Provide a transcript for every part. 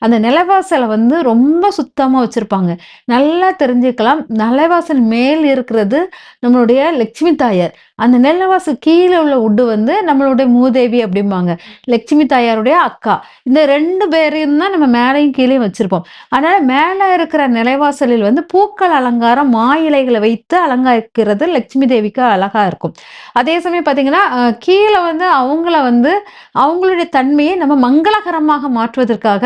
அந்த நிலைவாசலை வந்து ரொம்ப சுத்தமா வச்சிருப்பாங்க. நல்லா தெரிஞ்சுக்கலாம். நிலைவாசல் மேல் இருக்கிறது நம்மளுடைய லட்சுமி தாயார். அந்த நிலவாசல் கீழ உள்ள வுட்டு வந்து நம்மளுடைய மூதேவி அப்படிம்பாங்க. லட்சுமி தாயாருடைய அக்கா. இந்த 2 பேரையும் தான் நம்ம மேலயும் கீழயும் வச்சிருப்போம். அதனால மேல இருக்கிற நிலைவாசலில் வந்து பூக்கள் அலங்காரம், மா இலைகளை வைத்து அலங்கரிக்கிறது லட்சுமி தேவிக்கு அழகா இருக்கும். அதே சமயம் பார்த்தீங்கன்னா, கீழ வந்து அவங்கள வந்து அவங்களுடைய தன்மையை நம்ம மங்களகரமாக மாற்றுவதற்காக,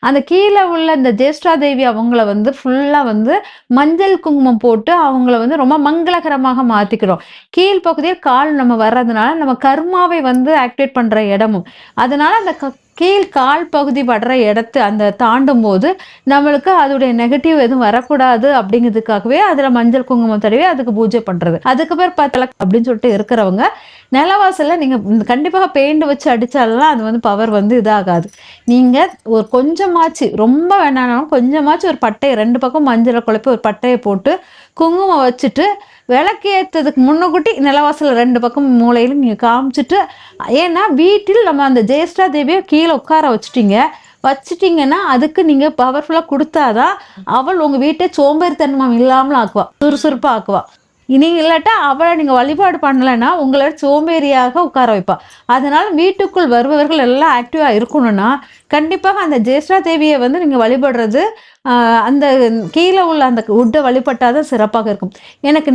அந்த கீழ உள்ள இந்த ஜேஷ்டா தேவி அவங்கள வந்து ஃபுல்லா வந்து மஞ்சள், குங்குமம் போட்டு அவங்கள வந்து ரொம்ப மங்களகரமாக மாத்திக்கிறோம். கீழ் பகுதியில் கால் நம்ம வர்றதுனால, நம்ம கர்மாவை வந்து ஆக்டிவேட் பண்ற இடமும். அதனால அந்த கீழ் கால் பகுதி படுற இடத்த அந்த தாண்டும்போது, நம்மளுக்கு அதோடைய நெகட்டிவ் எதுவும் வரக்கூடாது அப்படிங்கிறதுக்காகவே அதுல மஞ்சள், குங்குமம் தடவி அதுக்கு பூஜை பண்றது. அதுக்கு பேர் பார்த்தல அப்படின்னு சொல்லிட்டு இருக்கிறவங்க, நிலவாசல்ல நீங்க கண்டிப்பாக பெயிண்ட் வச்சு அடிச்சாலாம் அது வந்து பவர் வந்து இதாகாது. நீங்க ஒரு கொஞ்சமாச்சு ரொம்ப வேணாம்னாலும் கொஞ்சமாச்சும் ஒரு பட்டைய 2 பக்கம் மஞ்சள குழப்பி ஒரு பட்டைய போட்டு, குங்குமம் வச்சுட்டு, விளக்கு ஏத்துறதுக்கு முன்னக்கூட்டி நிலவாசல்ல 2 பக்கம் மூலையிலும் நீங்க காமிச்சுட்டு ஏன்னா வீட்டில் நம்ம அந்த ஜேஷ்டா தேவிய கீழ உட்கார வச்சுட்டீங்கன்னா, அதுக்கு நீங்க பவர்ஃபுல்லா குடுத்தாதான், அவள் உங்க வீட்ட சோம்பேறித்தனமா இல்லாமல ஆக்குவா. சுறுசுறுப்பா ஆக்குவா. நீங்க இல்லாட்டா அவள நீங்க வழிபாடு பண்ணலன்னா, உங்கள சோம்பேறியாக உட்கார வைப்பா. அதனால வீட்டுக்குள் வருபவர்கள் எல்லாம் ஆக்டிவா இருக்கணும்னா, கண்டிப்பாக அந்த ஜேஷ்டா தேவிய வந்து நீங்க வழிபடுறது, அந்த கீழ உள்ள அந்த வுட்ட வழிபட்டா தான் சிறப்பாக இருக்கும். எனக்கு